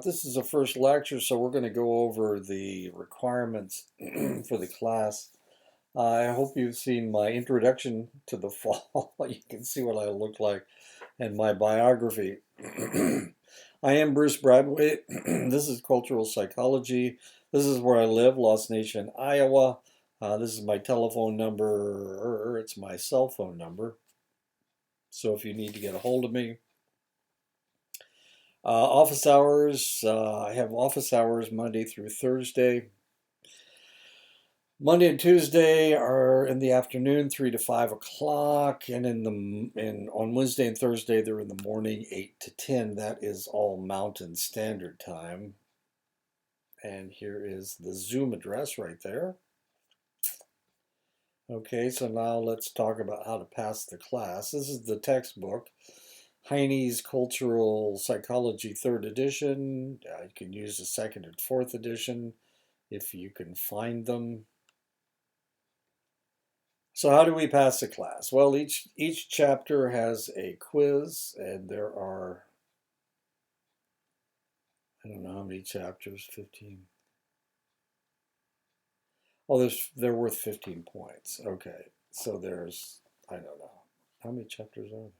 This is the first lecture, so we're going to go over the requirements for the class. I hope you've seen my introduction to the fall. You can see what I look like and my biography. I am Bruce Bradway. This is cultural psychology. This is where I live, Lost Nation, Iowa. This is my telephone number, or it's my cell phone number. So if you need to get a hold of me, office hours, I have office hours Monday through Thursday. Monday and Tuesday are in the afternoon, 3 to 5 o'clock, and on Wednesday and Thursday they're in the morning, 8 to 10. That is all Mountain Standard Time. And here is the Zoom address right there. Okay, so now let's talk about how to pass the class. This is the textbook, Heine's Cultural Psychology, 3rd edition. You can use the 2nd and 4th edition if you can find them. So how do we pass the class? Well, each chapter has a quiz, and there are, I don't know how many chapters, 15. Oh, they're worth 15 points. Okay, so there's, I don't know, how many chapters are there?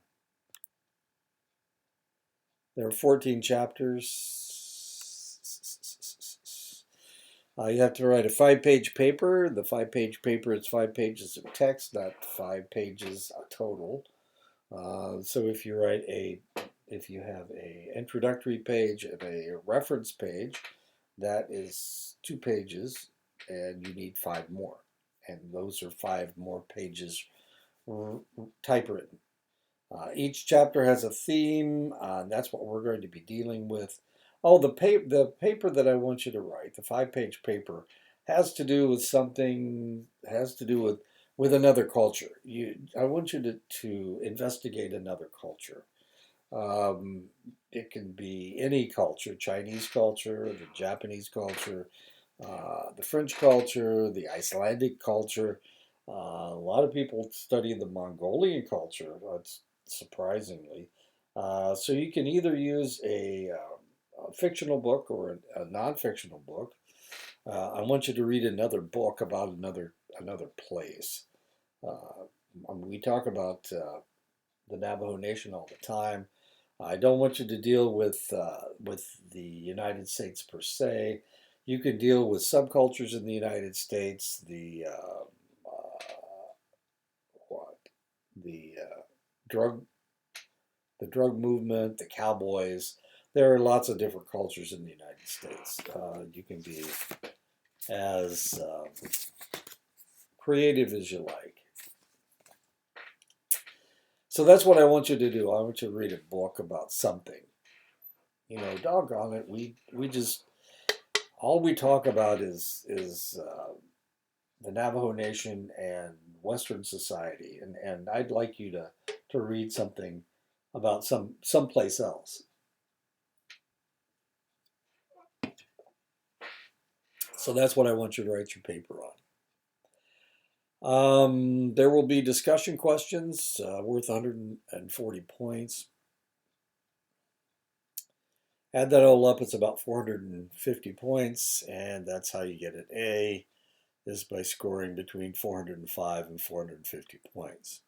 There are 14 chapters. You have to write a 5-page paper. The 5-page paper is 5 pages of text, not 5 pages total. So if you have a introductory page and a reference page, that is 2 pages, and you need 5 more, and those are 5 more pages typewritten. Each chapter has a theme. That's what we're going to be dealing with. Oh, the paper that I want you to write, the 5-page paper, has to do with something. Has to do with another culture. I want you to investigate another culture. It can be any culture: Chinese culture, the Japanese culture, the French culture, the Icelandic culture. A lot of people study the Mongolian culture. That's surprisingly. So you can either use a fictional book or a non-fictional book. I want you to read another book about another place. We talk about the Navajo Nation all the time. I don't want you to deal with the United States per se. You can deal with subcultures in the United States, what the drug the drug movement, the cowboys. There are lots of different cultures in the United States. You can be as creative as you like. So that's what I want you to do. I want you to read a book about something. Doggone it, we just all we talk about is the Navajo Nation and Western society, and I'd like you to read something about someplace else. So that's what I want you to write your paper on. There will be discussion questions worth 140 points. Add that all up, it's about 450 points, and that's how you get an A, is by scoring between 405 and 450 points.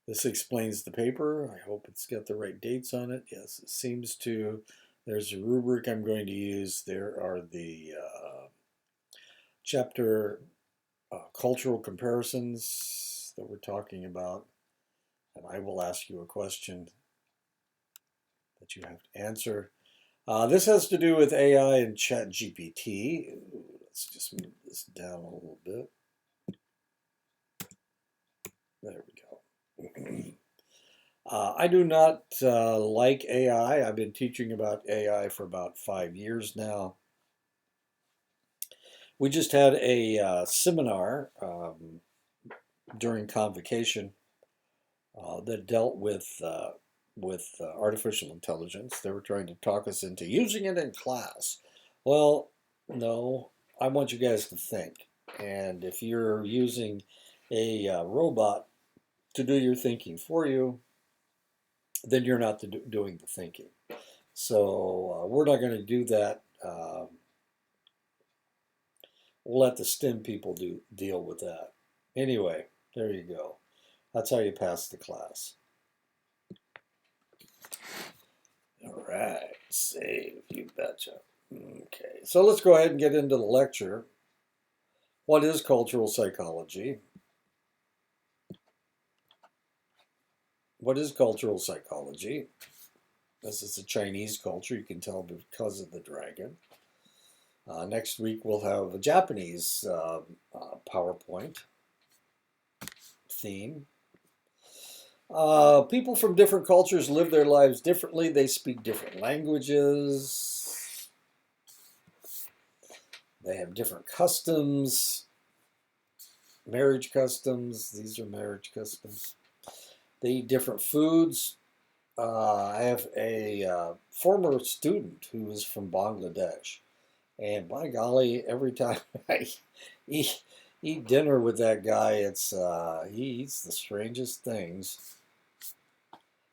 This explains the paper. I hope it's got the right dates on it. Yes, it seems to. There's a rubric I'm going to use. There are the chapter cultural comparisons that we're talking about. And I will ask you a question that you have to answer. This has to do with AI and ChatGPT. Let's just move this down a little bit. There we go. I do not like AI. I've been teaching about AI for about 5 years now. We just had a seminar during convocation that dealt with artificial intelligence. They were trying to talk us into using it in class. Well, no, I want you guys to think. And if you're using a robot to do your thinking for you, then you're not doing the thinking. So we're not going to do that. We'll let the STEM people deal with that. Anyway, there you go. That's how you pass the class. All right, save, you betcha. Okay, so let's go ahead and get into the lecture. What is cultural psychology? What is cultural psychology? This is a Chinese culture, you can tell because of the dragon. Next week we'll have a Japanese PowerPoint theme. People from different cultures live their lives differently. They speak different languages. They have different customs. Marriage customs. These are marriage customs. They eat different foods. I have a former student who is from Bangladesh. And by golly, every time I eat dinner with that guy, he eats the strangest things.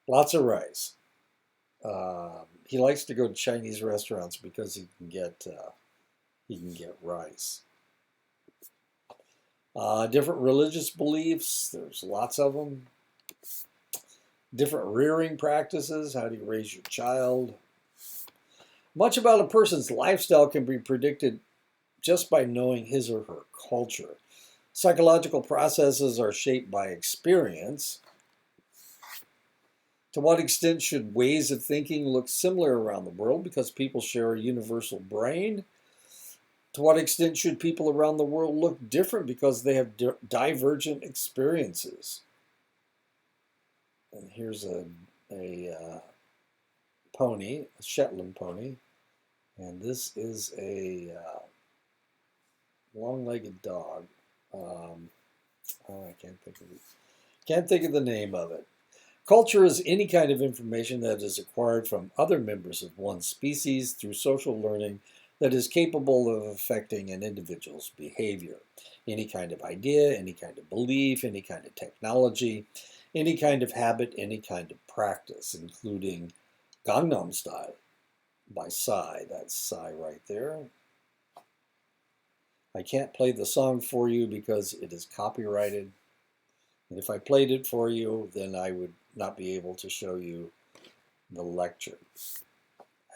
Lots of rice. He likes to go to Chinese restaurants because he can get rice. Different religious beliefs. There's lots of them. Different rearing practices. How do you raise your child? Much about a person's lifestyle can be predicted just by knowing his or her culture. Psychological processes are shaped by experience. To what extent should ways of thinking look similar around the world because people share a universal brain? To what extent should people around the world look different because they have divergent experiences? And here's a pony, a Shetland pony, and this is a long-legged dog. I can't think of the name of it. Culture is any kind of information that is acquired from other members of one species through social learning that is capable of affecting an individual's behavior. Any kind of idea, any kind of belief, any kind of technology, any kind of habit, any kind of practice, including Gangnam Style by Psy. That's Psy right there. I can't play the song for you because it is copyrighted. And if I played it for you, then I would not be able to show you the lecture.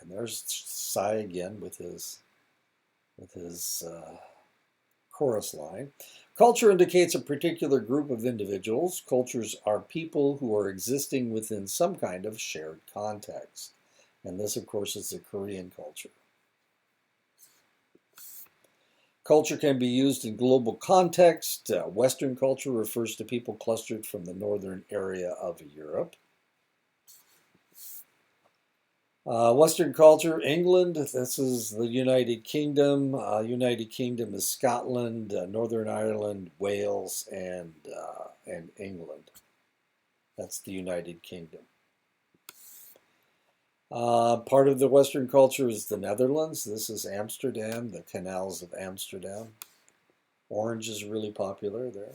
And there's Psy again with his chorus line. Culture indicates a particular group of individuals. Cultures are people who are existing within some kind of shared context. And this, of course, is the Korean culture. Culture can be used in global context. Western culture refers to people clustered from the northern area of Europe. Western culture, England, this is the United Kingdom. United Kingdom is Scotland, Northern Ireland, Wales, and England. That's the United Kingdom. Part of the Western culture is the Netherlands. This is Amsterdam, the canals of Amsterdam. Orange is really popular there.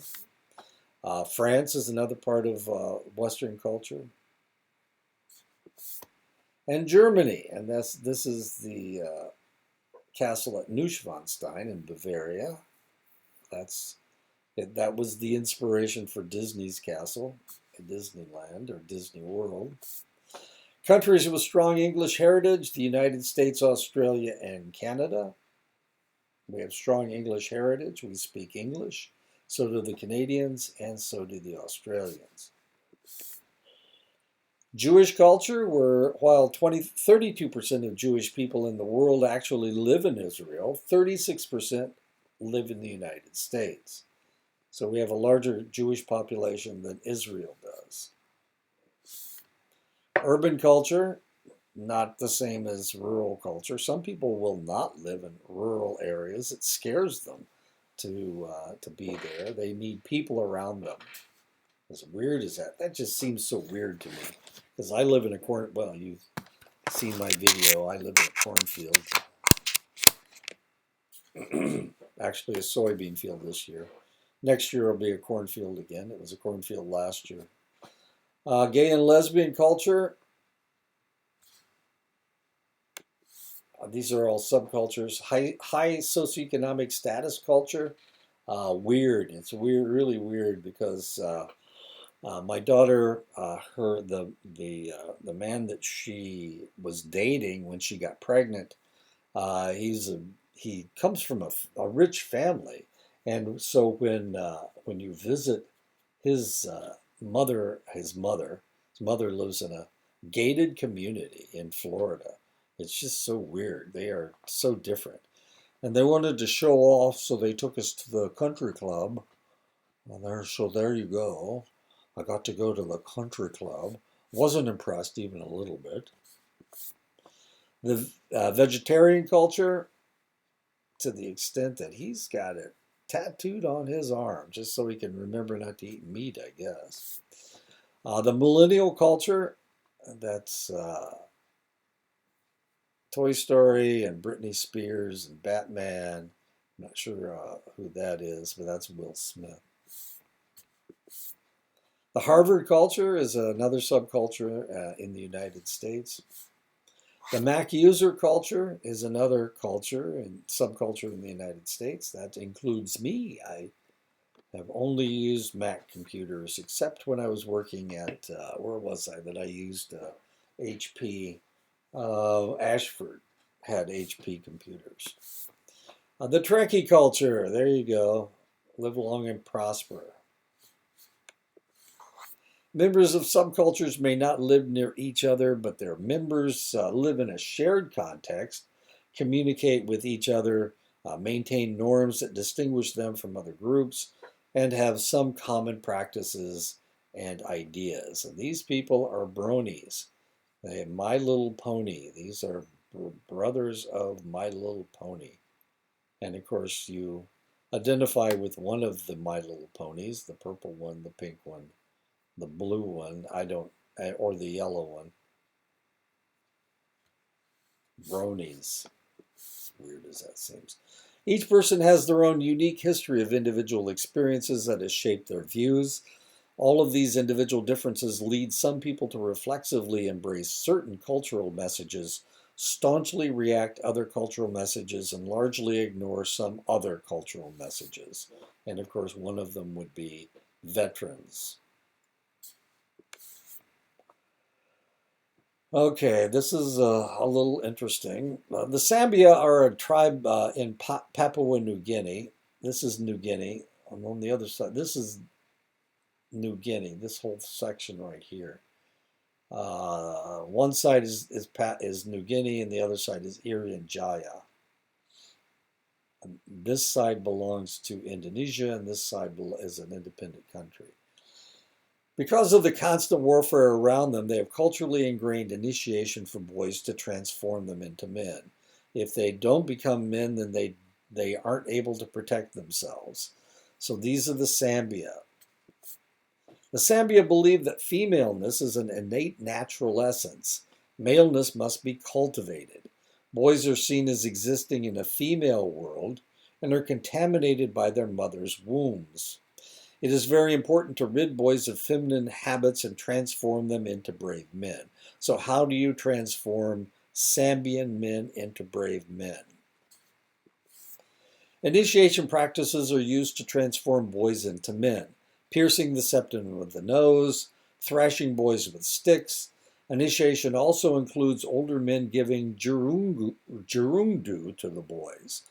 France is another part of Western culture. And Germany, and this is the castle at Neuschwanstein in Bavaria. That was the inspiration for Disney's castle at Disneyland or Disney World. Countries with strong English heritage, the United States, Australia, and Canada. We have strong English heritage. We speak English. So do the Canadians, and so do the Australians. Jewish culture, while 32% of Jewish people in the world actually live in Israel, 36% live in the United States. So we have a larger Jewish population than Israel does. Urban culture, not the same as rural culture. Some people will not live in rural areas. It scares them to be there. They need people around them. As weird as that. That just seems so weird to me. Because I live in a corn. Well, you've seen my video. I live in a cornfield. Actually, a soybean field this year. Next year will be a cornfield again. It was a cornfield last year. Gay and lesbian culture. These are all subcultures. High socioeconomic status culture. Weird. It's weird, really weird, because my daughter, the man that she was dating when she got pregnant, he comes from a rich family, and so when you visit his his mother lives in a gated community in Florida. It's just so weird. They are so different, and they wanted to show off, so they took us to the country club. So there you go. I got to go to the country club. Wasn't impressed even a little bit. The vegetarian culture, to the extent that he's got it tattooed on his arm just so he can remember not to eat meat, I guess. The millennial culture, that's Toy Story and Britney Spears and Batman. I'm not sure who that is, but that's Will Smith. The Harvard culture is another subculture in the United States. The Mac user culture is another culture and subculture in the United States. That includes me. I have only used Mac computers, except when I was working at, where was I, that I used HP. Ashford had HP computers. The Trekkie culture, there you go. Live long and prosper. Members of subcultures may not live near each other, but their members live in a shared context, communicate with each other, maintain norms that distinguish them from other groups, and have some common practices and ideas. And these people are bronies. They have My Little Pony. These are brothers of My Little Pony. And of course, you identify with one of the My Little Ponies, the purple one, the pink one, the blue one, I don't, or the yellow one. Bronies. As weird as that seems. Each person has their own unique history of individual experiences that has shaped their views. All of these individual differences lead some people to reflexively embrace certain cultural messages, staunchly react other cultural messages, and largely ignore some other cultural messages. And of course, one of them would be veterans. Okay, this is a little interesting. The Sambia are a tribe in Papua New Guinea. This is New Guinea. And on the other side, this is New Guinea, this whole section right here. One side is New Guinea, and the other side is Irian Jaya. And this side belongs to Indonesia, and this side is an independent country. Because of the constant warfare around them, they have culturally ingrained initiation for boys to transform them into men. If they don't become men, then they aren't able to protect themselves. So these are the Sambia. The Sambia believe that femaleness is an innate natural essence. Maleness must be cultivated. Boys are seen as existing in a female world and are contaminated by their mother's wombs. It is very important to rid boys of feminine habits and transform them into brave men. So how do you transform Sambian men into brave men? Initiation practices are used to transform boys into men. Piercing the septum with the nose, thrashing boys with sticks. Initiation also includes older men giving gerundu to the boys,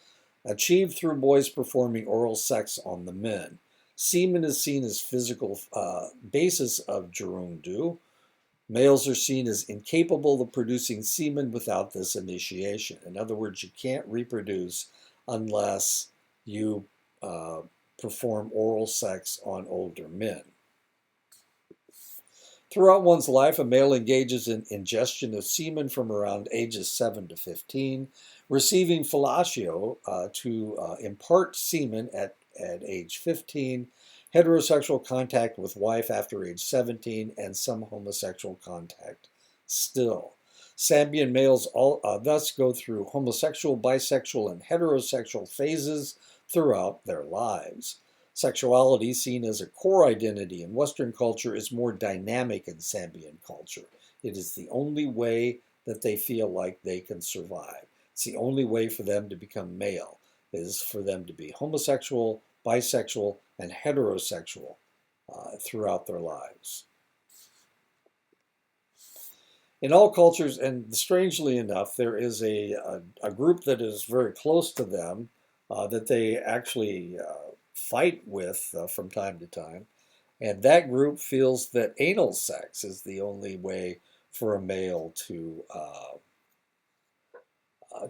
achieved through boys performing oral sex on the men. Semen is seen as physical basis of gerundu. Males are seen as incapable of producing semen without this initiation. In other words, you can't reproduce unless you perform oral sex on older men. Throughout one's life, a male engages in ingestion of semen from around ages 7 to 15, receiving fellatio to impart semen at age 15, heterosexual contact with wife after age 17, and some homosexual contact still. Sambian males thus go through homosexual, bisexual, and heterosexual phases throughout their lives. Sexuality, seen as a core identity in Western culture, is more dynamic in Sambian culture. It is the only way that they feel like they can survive. It's the only way for them to become male, is for them to be homosexual, bisexual, and heterosexual throughout their lives. In all cultures, and strangely enough, there is a group that is very close to them that they actually fight with from time to time. And that group feels that anal sex is the only way for a male to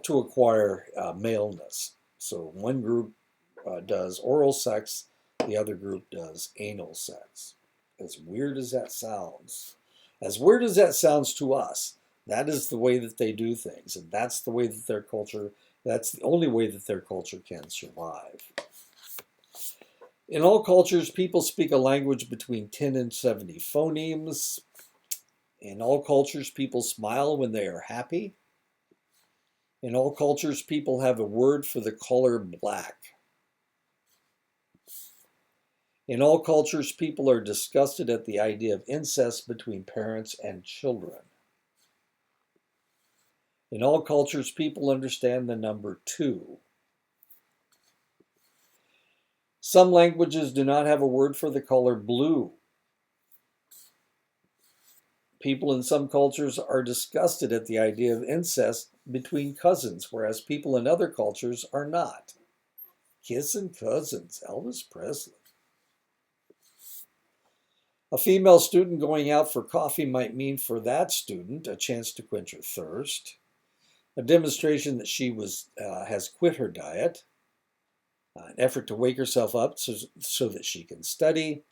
acquire maleness. So one group does oral sex, the other group does anal sex. As weird as that sounds, as weird as that sounds to us, that is the way that they do things, and that's the way that their culture, that's the only way that their culture can survive. In all cultures, people speak a language between 10 and 70 phonemes. In all cultures, people smile when they are happy. In all cultures, people have a word for the color black. In all cultures, people are disgusted at the idea of incest between parents and children. In all cultures, people understand the number 2. Some languages do not have a word for the color blue. People in some cultures are disgusted at the idea of incest between cousins, whereas people in other cultures are not. Kissing cousins, Elvis Presley. A female student going out for coffee might mean for that student a chance to quench her thirst, a demonstration that she has quit her diet, an effort to wake herself up so that she can study,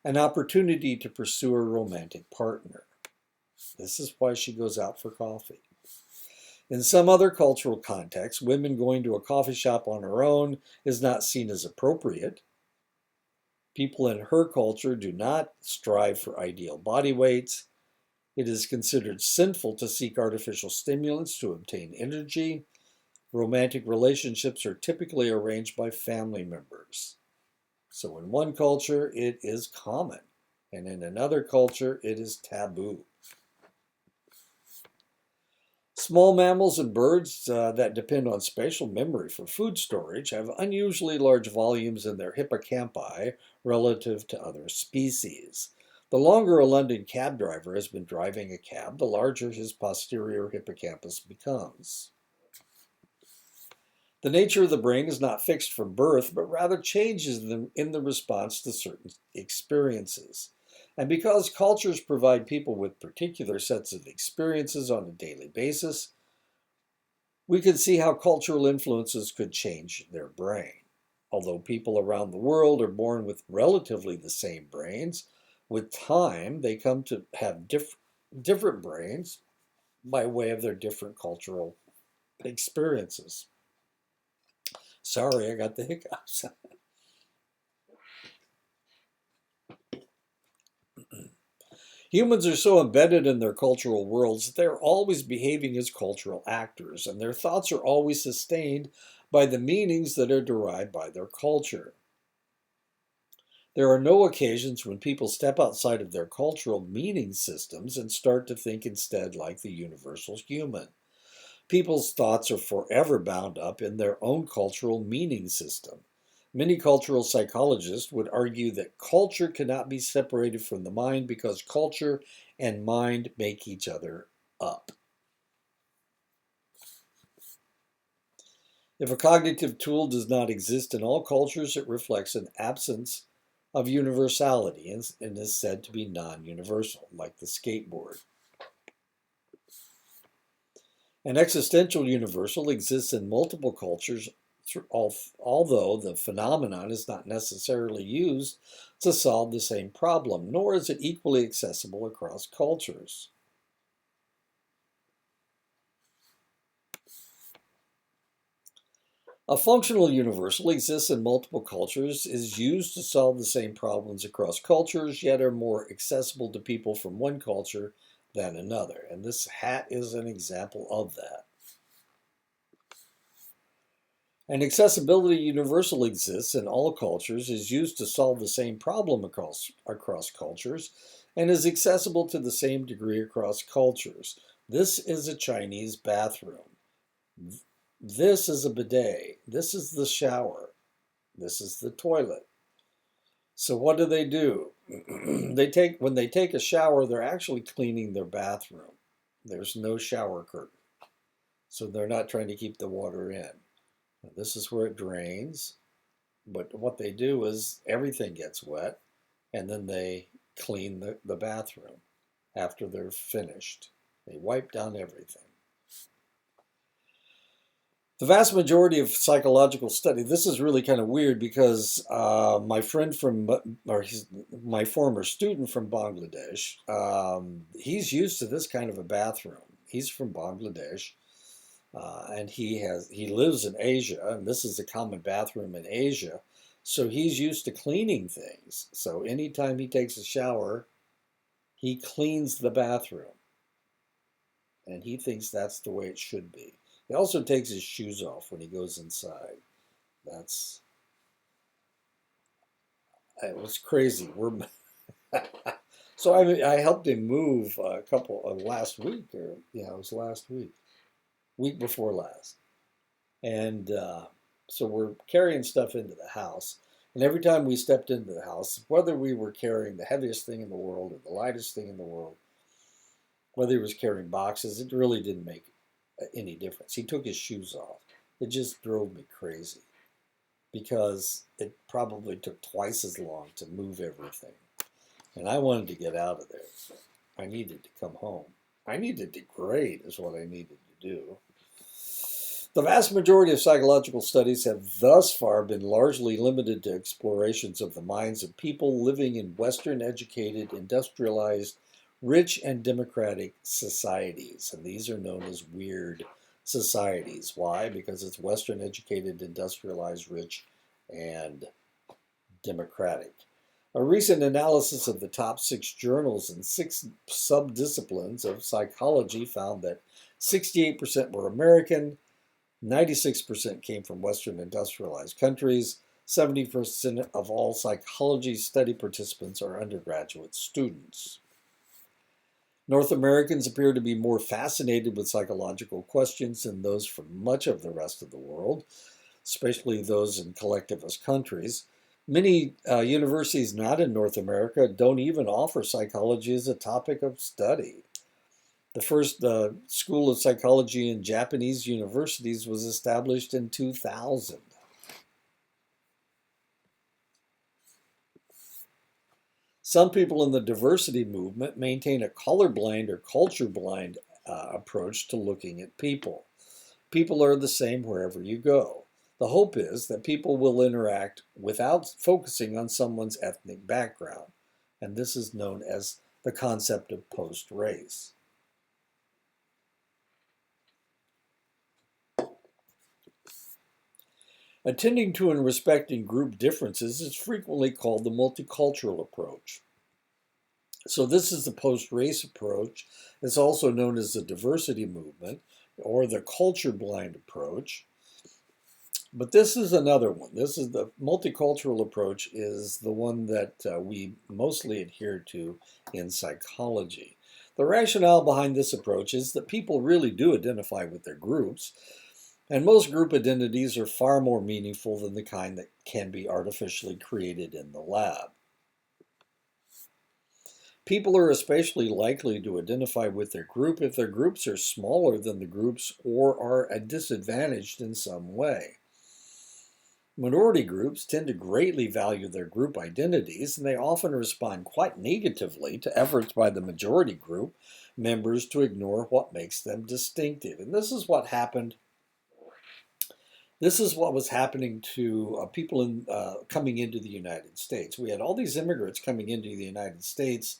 an opportunity to pursue a romantic partner. This is why she goes out for coffee. In some other cultural contexts, women going to a coffee shop on her own is not seen as appropriate. People in her culture do not strive for ideal body weights. It is considered sinful to seek artificial stimulants to obtain energy. Romantic relationships are typically arranged by family members. So in one culture, it is common, and in another culture, it is taboo. Small mammals and birds that depend on spatial memory for food storage have unusually large volumes in their hippocampi relative to other species. The longer a London cab driver has been driving a cab, the larger his posterior hippocampus becomes. The nature of the brain is not fixed from birth, but rather changes in the response to certain experiences. And because cultures provide people with particular sets of experiences on a daily basis, we can see how cultural influences could change their brain. Although people around the world are born with relatively the same brains, with time they come to have different brains by way of their different cultural experiences. Sorry, I got the hiccups. Humans are so embedded in their cultural worlds that they're always behaving as cultural actors, and their thoughts are always sustained by the meanings that are derived by their culture. There are no occasions when people step outside of their cultural meaning systems and start to think instead like the universal human. People's thoughts are forever bound up in their own cultural meaning system. Many cultural psychologists would argue that culture cannot be separated from the mind because culture and mind make each other up. If a cognitive tool does not exist in all cultures, it reflects an absence of universality and is said to be non-universal, like the skateboard. An existential universal exists in multiple cultures, although the phenomenon is not necessarily used to solve the same problem, nor is it equally accessible across cultures. A functional universal exists in multiple cultures, is used to solve the same problems across cultures, yet are more accessible to people from one culture than another. And this hat is an example of that. An accessibility universal exists in all cultures, is used to solve the same problem across cultures, and is accessible to the same degree across cultures. This is a Chinese bathroom. This is a bidet. This is the shower. This is the toilet. So what do? When they take a shower, they're actually cleaning their bathroom. There's no shower curtain. So they're not trying to keep the water in. This is where it drains. But what they do is everything gets wet, and then they clean the bathroom after they're finished. They wipe down everything. The vast majority of psychological study, this is really kind of weird because my friend my former student from Bangladesh, he's used to this kind of a bathroom. He's from Bangladesh, and he lives in Asia, and this is a common bathroom in Asia. So he's used to cleaning things. So anytime he takes a shower, he cleans the bathroom, and he thinks that's the way it should be. He also takes his shoes off when he goes inside. That's It was crazy. So I helped him move a couple of last week, or yeah, it was last week before last, and so we're carrying stuff into the house. And every time we stepped into the house, whether we were carrying the heaviest thing in the world or the lightest thing in the world, whether he was carrying boxes, it really didn't make any difference. He took his shoes off. It just drove me crazy because it probably took twice as long to move everything. And I wanted to get out of there. I needed to come home. I needed to grade, is what I needed to do. The vast majority of psychological studies have thus far been largely limited to explorations of the minds of people living in Western educated, industrialized, rich, and democratic societies. And these are known as weird societies. Why? Because it's Western educated, industrialized, rich, and democratic. A recent analysis of the top 6 journals and 6 subdisciplines of psychology found that 68% were American, 96% came from Western industrialized countries, 70% of all psychology study participants are undergraduate students. North Americans appear to be more fascinated with psychological questions than those from much of the rest of the world, especially those in collectivist countries. Many universities not in North America don't even offer psychology as a topic of study. The first school of psychology in Japanese universities was established in 2000. Some people in the diversity movement maintain a colorblind or culture blind approach to looking at people. People are the same wherever you go. The hope is that people will interact without focusing on someone's ethnic background, and this is known as the concept of post-race. Attending to and respecting group differences is frequently called the multicultural approach. So this is the post-race approach. It's also known as the diversity movement or the culture-blind approach. But this is another one. This is the multicultural approach is the one that we mostly adhere to in psychology. The rationale behind this approach is that people really do identify with their groups, and most group identities are far more meaningful than the kind that can be artificially created in the lab. People are especially likely to identify with their group if their groups are smaller than the groups or are disadvantaged in some way. Minority groups tend to greatly value their group identities, and they often respond quite negatively to efforts by the majority group members to ignore what makes them distinctive. And this is what happened. This is what was happening to people coming into the United States. We had all these immigrants coming into the United States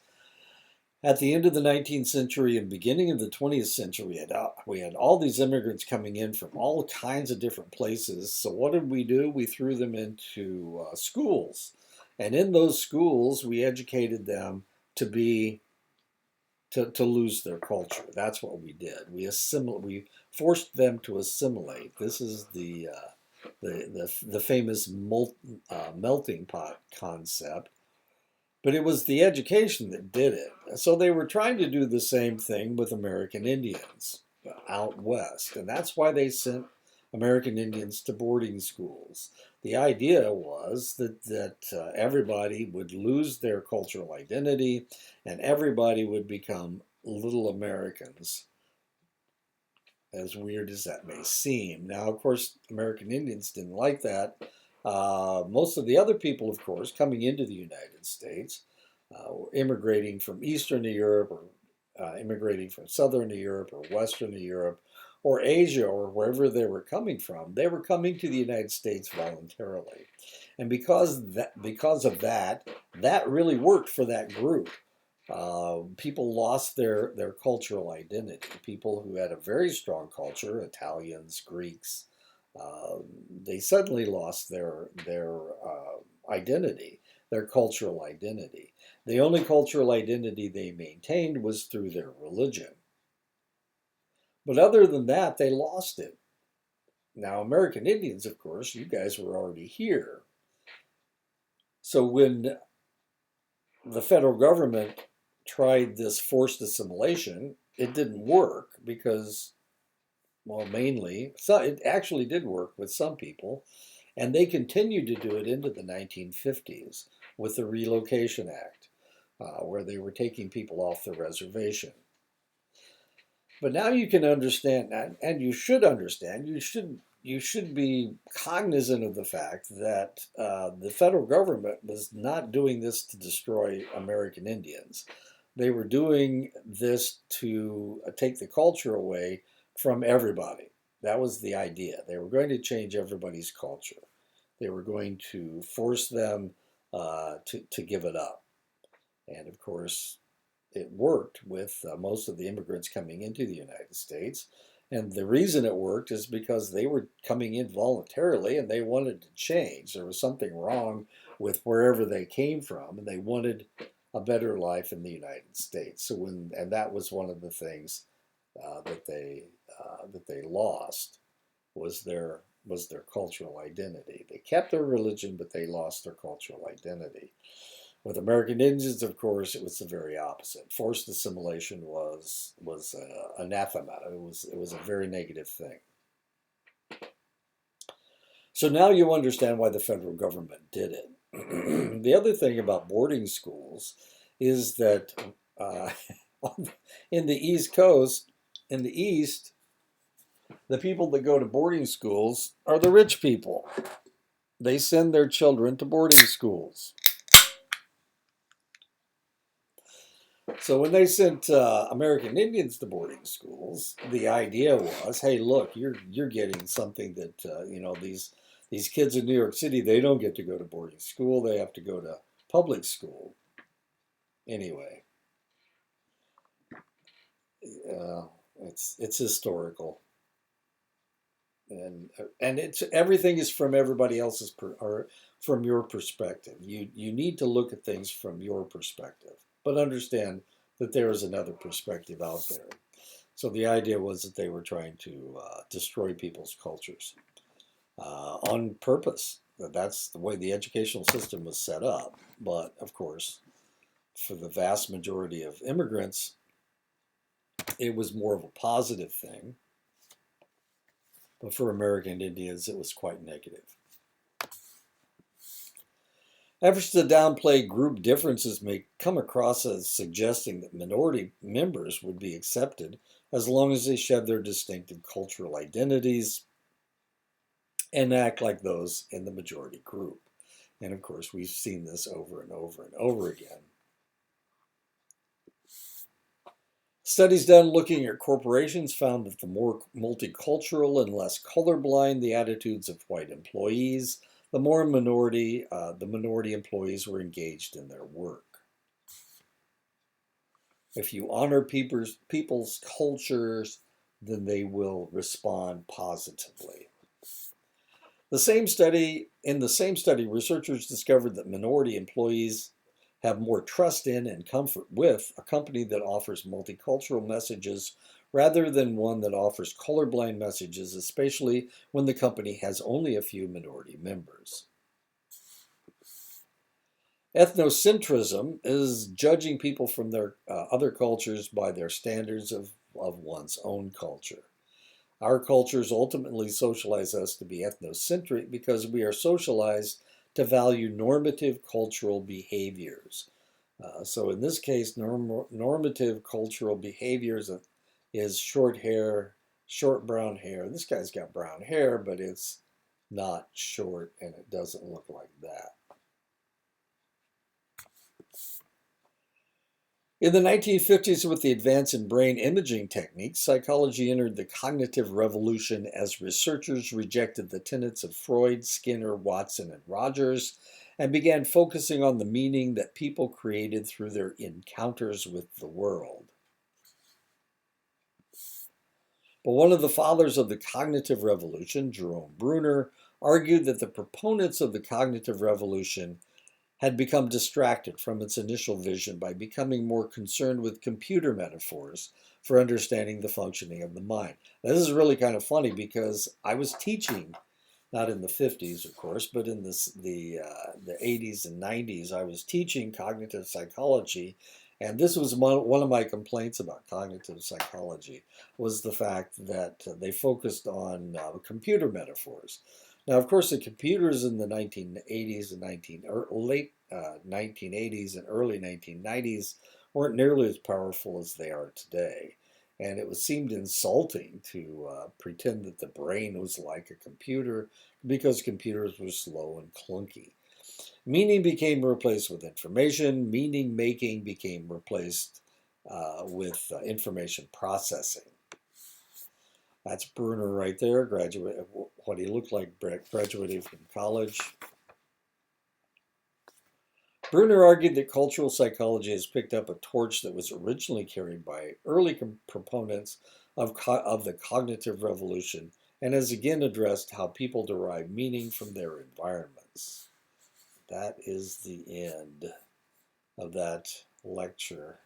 at the end of the 19th century and beginning of the 20th century. We had all these immigrants coming in from all kinds of different places. So what did we do? We threw them into schools. And in those schools, we educated them to lose their culture. That's what we did. We forced them to assimilate. This is the famous melting pot concept. But it was the education that did it. So they were trying to do the same thing with American Indians out west. And that's why they sent American Indians to boarding schools. The idea was that everybody would lose their cultural identity and everybody would become little Americans, as weird as that may seem. Now, of course, American Indians didn't like that. Most of the other people, of course, coming into the United States were immigrating from Eastern Europe or immigrating from Southern Europe or Western Europe or Asia or wherever they were coming from. They were coming to the United States voluntarily. And because of that, that really worked for that group. People lost their cultural identity. People who had a very strong culture, Italians, Greeks, they suddenly lost their identity, their cultural identity. The only cultural identity they maintained was through their religion. But other than that, they lost it. Now, American Indians, of course, you guys were already here. So when the federal government tried this forced assimilation, it didn't work because, well, mainly, so it actually did work with some people, and they continued to do it into the 1950s with the Relocation Act, where they were taking people off the reservation. But now you can understand, and you should understand, you should be cognizant of the fact that the federal government was not doing this to destroy American Indians. They were doing this to take the culture away from everybody. That was the idea. They were going to change everybody's culture. They were going to force them to give it up. And of course, it worked with most of the immigrants coming into the United States. And the reason it worked is because they were coming in voluntarily and they wanted to change. There was something wrong with wherever they came from, and they wanted a better life in the United States. So and that was one of the things that they lost was their cultural identity. They kept their religion, but they lost their cultural identity. With American Indians, of course, it was the very opposite. Forced assimilation was anathema. It was a very negative thing. So now you understand why the federal government did it. The other thing about boarding schools is that in the East Coast, in the East, the people that go to boarding schools are the rich people. They send their children to boarding schools. So when they sent American Indians to boarding schools, the idea was, hey, look, you're getting something that these kids in New York City, they don't get to go to boarding school; they have to go to public school. Anyway, it's historical, and it's everything is from everybody else's or from your perspective. You need to look at things from your perspective, but understand that there is another perspective out there. So the idea was that they were trying to destroy people's cultures on purpose. That's the way the educational system was set up. But of course, for the vast majority of immigrants, it was more of a positive thing. But for American Indians, it was quite negative. Efforts to downplay group differences may come across as suggesting that minority members would be accepted as long as they shed their distinctive cultural identities and act like those in the majority group. And of course, we've seen this over and over and over again. Studies done looking at corporations found that the more multicultural and less colorblind the attitudes of white employees, the more minority employees were engaged in their work. If you honor people's cultures, then they will respond positively. In the same study, researchers discovered that minority employees have more trust in and comfort with a company that offers multicultural messages rather than one that offers colorblind messages, especially when the company has only a few minority members. Ethnocentrism is judging people from their other cultures by their standards of one's own culture. Our cultures ultimately socialize us to be ethnocentric because we are socialized to value normative cultural behaviors. So in this case, normative cultural behaviors is short hair, short brown hair. This guy's got brown hair, but it's not short and it doesn't look like that. In the 1950s, with the advance in brain imaging techniques, psychology entered the cognitive revolution as researchers rejected the tenets of Freud, Skinner, Watson, and Rogers and began focusing on the meaning that people created through their encounters with the world. But one of the fathers of the cognitive revolution, Jerome Bruner, argued that the proponents of the cognitive revolution had become distracted from its initial vision by becoming more concerned with computer metaphors for understanding the functioning of the mind. Now, this is really kind of funny because I was teaching, not in the 50s, of course, but in the 80s and 90s, I was teaching cognitive psychology. And this was one of my complaints about cognitive psychology was the fact that they focused on computer metaphors. Now, of course, the computers in the 1980s and late 1980s and early 1990s weren't nearly as powerful as they are today. And it seemed insulting to pretend that the brain was like a computer because computers were slow and clunky. Meaning became replaced with information. Meaning making became replaced with information processing. That's Bruner right there, what he looked like graduating from college. Bruner argued that cultural psychology has picked up a torch that was originally carried by early proponents of the cognitive revolution and has again addressed how people derive meaning from their environments. That is the end of that lecture.